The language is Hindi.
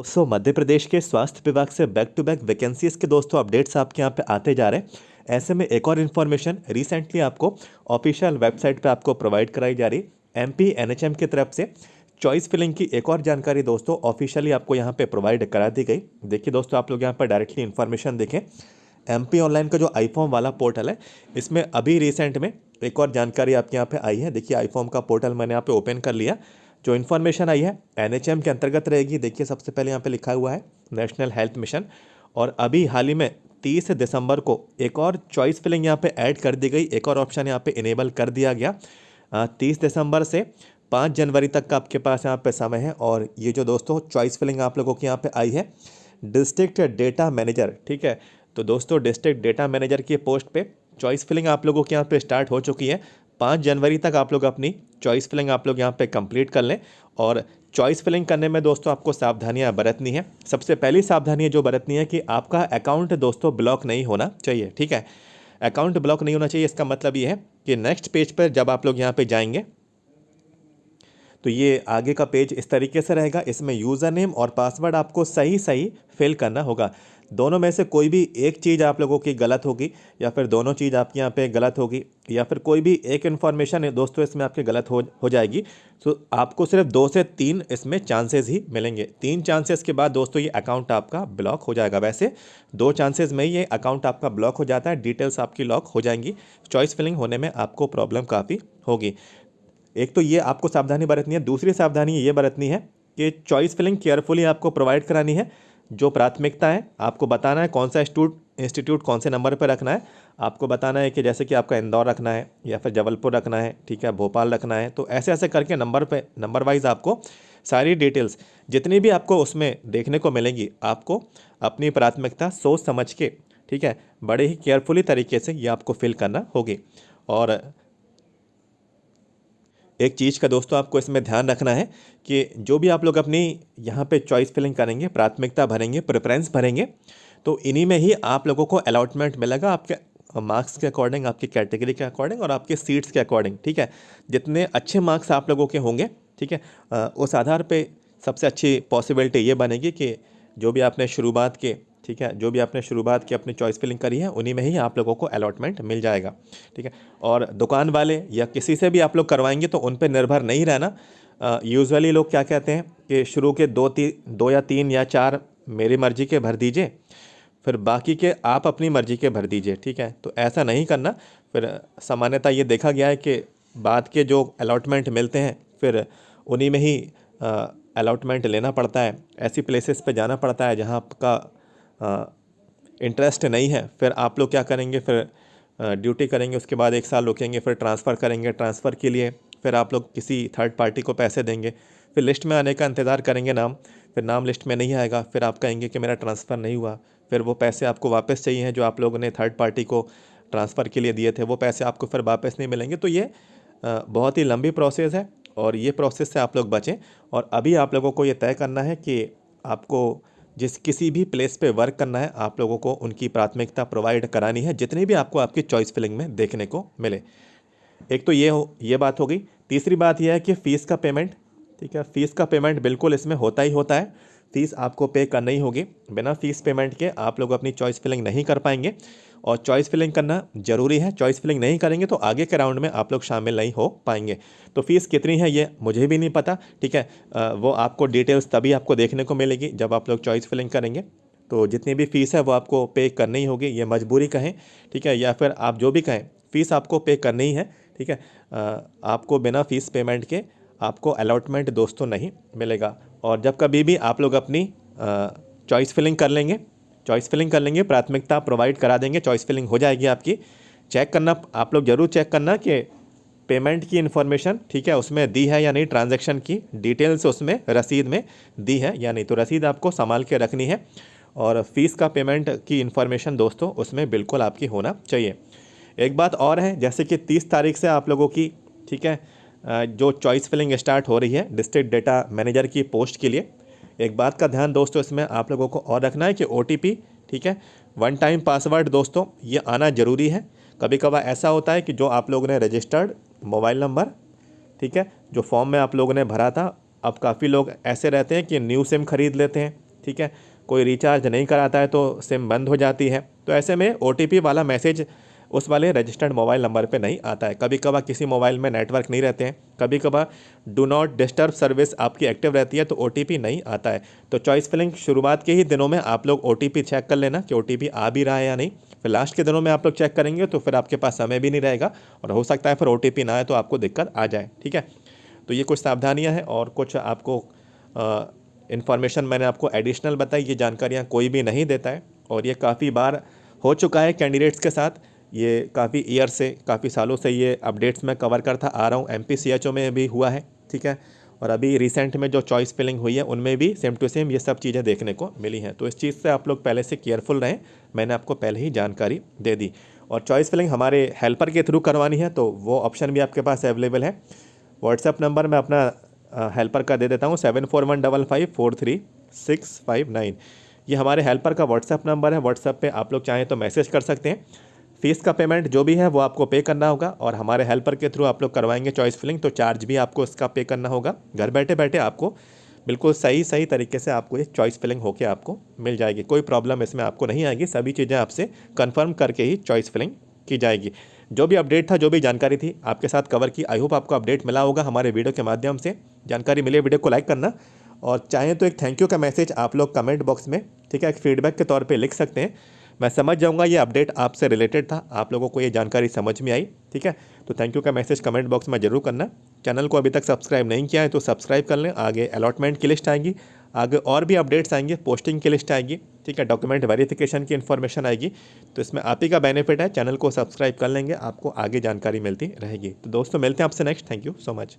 मध्य प्रदेश के स्वास्थ्य विभाग से बैक टू बैक वैकेंसीज के दोस्तों अपडेट्स आपके यहाँ पे आते जा रहे हैं। ऐसे में एक और इन्फॉर्मेशन रिसेंटली आपको ऑफिशियल वेबसाइट पे आपको प्रोवाइड कराई जा रही एमपी एनएचएम की तरफ से चॉइस फिलिंग की एक और जानकारी दोस्तों ऑफिशियली आपको यहाँ पे प्रोवाइड करा दी गई। देखिए दोस्तों, आप लोग यहाँ पर डायरेक्टली इन्फॉर्मेशन देखें। एमपी ऑनलाइन का जो आईफॉर्म वाला पोर्टल है, इसमें अभी रिसेंट में एक और जानकारी आपके यहाँ पे आई है। देखिए आईफॉर्म का पोर्टल मैंने यहाँ पे ओपन कर लिया। जो इन्फॉर्मेशन आई है एनएचएम के अंतर्गत रहेगी। देखिए सबसे पहले यहाँ पे लिखा हुआ है नेशनल हेल्थ मिशन, और अभी हाल ही में 30 दिसंबर को एक और चॉइस फिलिंग यहाँ पे ऐड कर दी गई, एक और ऑप्शन यहाँ पे इनेबल कर दिया गया। 30 दिसंबर से 5 जनवरी तक का आपके पास यहाँ पे समय है। और ये जो दोस्तों चॉइस फिलिंग आप लोगों की यहाँ पे आई है डिस्ट्रिक्ट डेटा मैनेजर, ठीक है। तो दोस्तों डिस्ट्रिक्ट डेटा मैनेजर की पोस्ट पे चॉइस फिलिंग आप लोगों के यहाँ पे स्टार्ट हो चुकी है। 5 जनवरी तक आप लोग अपनी चॉइस फिलिंग आप लोग यहाँ पे कंप्लीट कर लें। और चॉइस फिलिंग करने में दोस्तों आपको सावधानियाँ बरतनी है। सबसे पहली सावधानी जो बरतनी है कि आपका अकाउंट दोस्तों ब्लॉक नहीं होना चाहिए, ठीक है। अकाउंट ब्लॉक नहीं होना चाहिए, इसका मतलब ये है कि नेक्स्ट पेज पर जब आप लोग यहाँ पे जाएंगे तो ये आगे का पेज इस तरीके से रहेगा। इसमें यूज़र नेम और पासवर्ड आपको सही सही फिल करना होगा। दोनों में से कोई भी एक चीज़ आप लोगों की गलत होगी, या फिर दोनों चीज़ आपके यहाँ पे गलत होगी, या फिर कोई भी एक इन्फॉर्मेशन है दोस्तों इसमें आपके गलत हो जाएगी, तो आपको सिर्फ 2 से 3 इसमें चांसेस ही मिलेंगे। 3 चांसेस के बाद दोस्तों ये अकाउंट आपका ब्लॉक हो जाएगा। वैसे 2 चांसेस में ही ये अकाउंट आपका ब्लॉक हो जाता है, डिटेल्स आपकी लॉक हो जाएंगी। चॉइस फिलिंग होने में आपको प्रॉब्लम काफ़ी होगी। एक तो ये आपको सावधानी बरतनी है। दूसरी सावधानी ये बरतनी है कि चॉइस फिलिंग केयरफुली आपको प्रोवाइड करानी है। जो प्राथमिकता है आपको बताना है कौन सा इंस्टीट्यूट कौन से नंबर पर रखना है। आपको बताना है कि जैसे कि आपका इंदौर रखना है या फिर जबलपुर रखना है, ठीक है, भोपाल रखना है। तो ऐसे ऐसे करके नंबर वाइज आपको सारी डिटेल्स जितनी भी आपको उसमें देखने को मिलेंगी, आपको अपनी प्राथमिकता सोच समझ के, ठीक है, बड़े ही केयरफुली तरीके से ये आपको फिल करना होगी। और एक चीज़ का दोस्तों आपको इसमें ध्यान रखना है कि जो भी आप लोग अपनी यहाँ पे चॉइस फिलिंग करेंगे, प्राथमिकता भरेंगे, प्रेफरेंस भरेंगे, तो इन्हीं में ही आप लोगों को अलॉटमेंट मिलेगा आपके मार्क्स के अकॉर्डिंग, आपकी कैटेगरी के अकॉर्डिंग और आपके सीट्स के अकॉर्डिंग, ठीक है। जितने अच्छे मार्क्स आप लोगों के होंगे, ठीक है, उस आधार पे सबसे अच्छी पॉसिबिलिटी ये बनेगी कि जो भी आपने शुरुआत के, ठीक है, जो भी आपने शुरुआत की अपनी चॉइस फिलिंग करी है उन्हीं में ही आप लोगों को अलॉटमेंट मिल जाएगा, ठीक है। और दुकान वाले या किसी से भी आप लोग करवाएंगे तो उन पर निर्भर नहीं रहना। यूजुअली लोग क्या कहते हैं कि शुरू के 2 या 3 या 4 मेरी मर्जी के भर दीजिए, फिर बाकी के आप अपनी मर्जी के भर दीजिए, ठीक है। तो ऐसा नहीं करना। फिर सामान्यतः ये देखा गया है कि बाद के जो अलॉटमेंट मिलते हैं फिर उन्हीं में ही अलॉटमेंट लेना पड़ता है। ऐसी प्लेसेस पे जाना पड़ता है जहाँ आपका इंटरेस्ट नहीं है। फिर आप लोग क्या करेंगे, फिर ड्यूटी करेंगे, उसके बाद 1 साल रुकेंगे, फिर ट्रांसफ़र करेंगे। ट्रांसफ़र के लिए फिर आप लोग किसी थर्ड पार्टी को पैसे देंगे, फिर लिस्ट में आने का इंतज़ार करेंगे नाम, फिर नाम लिस्ट में नहीं आएगा, फिर आप कहेंगे कि मेरा ट्रांसफ़र नहीं हुआ। फिर वो पैसे आपको वापस चाहिए हैं जो आप लोगों ने थर्ड पार्टी को ट्रांसफ़र के लिए दिए थे, वो पैसे आपको फिर वापस नहीं मिलेंगे। तो ये बहुत ही लंबी प्रोसेस है और ये प्रोसेस से आप लोग बचें। और अभी आप लोगों को ये तय करना है कि आपको किसी भी प्लेस पे वर्क करना है, आप लोगों को उनकी प्राथमिकता प्रोवाइड करानी है जितनी भी आपको आपकी चॉइस फिलिंग में देखने को मिले। एक तो ये बात हो गई। तीसरी बात यह है कि फ़ीस का पेमेंट, ठीक है, फ़ीस का पेमेंट बिल्कुल इसमें होता ही होता है। फ़ीस आपको पे करनी ही होगी। बिना फ़ीस पेमेंट के आप लोग अपनी चॉइस फिलिंग नहीं कर पाएंगे, और चॉइस फिलिंग करना ज़रूरी है। चॉइस फिलिंग नहीं करेंगे तो आगे के राउंड में आप लोग शामिल नहीं हो पाएंगे। तो फ़ीस कितनी है ये मुझे भी नहीं पता, ठीक है। वो आपको डिटेल्स तभी आपको देखने को मिलेगी जब आप लोग चॉइस फिलिंग करेंगे। तो जितनी भी फ़ीस है वो आपको पे करनी ही होगी, ये मजबूरी कहें, ठीक है, या फिर आप जो भी कहें, फ़ीस आपको पे करनी ही है, ठीक है। आपको बिना फ़ीस पेमेंट के आपको अलॉटमेंट दोस्तों नहीं मिलेगा। और जब कभी भी आप लोग अपनी चॉइस फिलिंग कर लेंगे, प्राथमिकता प्रोवाइड करा देंगे, चॉइस फिलिंग हो जाएगी आपकी। चेक करना, आप लोग ज़रूर चेक करना कि पेमेंट की इन्फॉर्मेशन, ठीक है, उसमें दी है या नहीं, ट्रांजैक्शन की डिटेल्स उसमें रसीद में दी है या नहीं। तो रसीद आपको संभाल के रखनी है, और फ़ीस का पेमेंट की इन्फॉर्मेशन दोस्तों उसमें बिल्कुल आपकी होना चाहिए। एक बात और है, जैसे कि 30 तारीख से आप लोगों की, ठीक है, जो चॉइस फिलिंग स्टार्ट हो रही है डिस्ट्रिक्ट डेटा मैनेजर की पोस्ट के लिए, एक बात का ध्यान दोस्तों इसमें आप लोगों को और रखना है कि OTP, ठीक है, 1 टाइम पासवर्ड दोस्तों ये आना ज़रूरी है। कभी कभार ऐसा होता है कि जो आप लोगों ने रजिस्टर्ड मोबाइल नंबर, ठीक है, जो फॉर्म में आप लोगों ने भरा था, अब काफ़ी लोग ऐसे रहते हैं कि न्यू सिम खरीद लेते हैं, ठीक है। कोई रिचार्ज नहीं कराता है तो सिम बंद हो जाती है। तो ऐसे में OTP वाला मैसेज उस वाले रजिस्टर्ड मोबाइल नंबर पे नहीं आता है। कभी कभार किसी मोबाइल में नेटवर्क नहीं रहते हैं, कभी कभार डू नॉट डिस्टर्ब सर्विस आपकी एक्टिव रहती है तो OTP नहीं आता है। तो चॉइस फिलिंग शुरुआत के ही दिनों में आप लोग OTP चेक कर लेना कि OTP आ भी रहा है या नहीं। फिर लास्ट के दिनों में आप लोग चेक करेंगे तो फिर आपके पास समय भी नहीं रहेगा और हो सकता है फिर OTP ना आए तो आपको दिक्कत आ जाए। ठीक है। तो ये कुछ सावधानियां हैं और कुछ आपको इन्फॉर्मेशन मैंने आपको एडिशनल बताई। ये जानकारियां कोई भी नहीं देता है और ये काफ़ी बार हो चुका है कैंडिडेट्स के साथ। ये काफ़ी ईयर से, काफ़ी सालों से ये अपडेट्स मैं कवर करता आ रहा हूँ। MPCHO में भी हुआ है, ठीक है। और अभी रिसेंट में जो चॉइस फिलिंग हुई है उनमें भी सेम टू सेम ये सब चीज़ें देखने को मिली हैं। तो इस चीज़ से आप लोग पहले से केयरफुल रहें, मैंने आपको पहले ही जानकारी दे दी। और चॉइस फिलिंग हमारे हेल्पर के थ्रू करवानी है तो वो ऑप्शन भी आपके पास अवेलेबल है। व्हाट्सएप नंबर मैं अपना हेल्पर का दे देता हूँ 7415543659। ये हमारे हेल्पर का व्हाट्सएप नंबर है। व्हाट्सएप पे आप लोग चाहें तो मैसेज कर सकते हैं। फ़ीस का पेमेंट जो भी है वो आपको पे करना होगा और हमारे हेल्पर के थ्रू आप लोग करवाएंगे चॉइस फिलिंग तो चार्ज भी आपको इसका पे करना होगा। घर बैठे बैठे आपको बिल्कुल सही सही तरीके से आपको ये चॉइस फिलिंग होके आपको मिल जाएगी। कोई प्रॉब्लम इसमें आपको नहीं आएगी। सभी चीज़ें आपसे कंफर्म करके ही चॉइस फिलिंग की जाएगी। जो भी अपडेट था, जो भी जानकारी थी आपके साथ कवर की। आई होप आपको अपडेट मिला होगा हमारे वीडियो के माध्यम से। जानकारी मिले वीडियो को लाइक करना और चाहें तो एक थैंक यू का मैसेज आप लोग कमेंट बॉक्स में, ठीक है, एक फीडबैक के तौर पे लिख सकते हैं। मैं समझ जाऊंगा ये अपडेट आपसे रिलेटेड था, आप लोगों को ये जानकारी समझ में आई, ठीक है। तो थैंक यू का मैसेज कमेंट बॉक्स में जरूर करना। चैनल को अभी तक सब्सक्राइब नहीं किया है तो सब्सक्राइब कर लें। आगे अलॉटमेंट की लिस्ट आएगी, आगे और भी अपडेट्स आएंगे, पोस्टिंग की लिस्ट आएगी, ठीक है, डॉक्यूमेंट वेरिफिकेशन की इन्फॉर्मेशन आएगी। तो इसमें आप ही का बेनिफिट है। चैनल को सब्सक्राइब कर लेंगे, आपको आगे जानकारी मिलती रहेगी। तो दोस्तों मिलते हैं आपसे next. Thank you so much.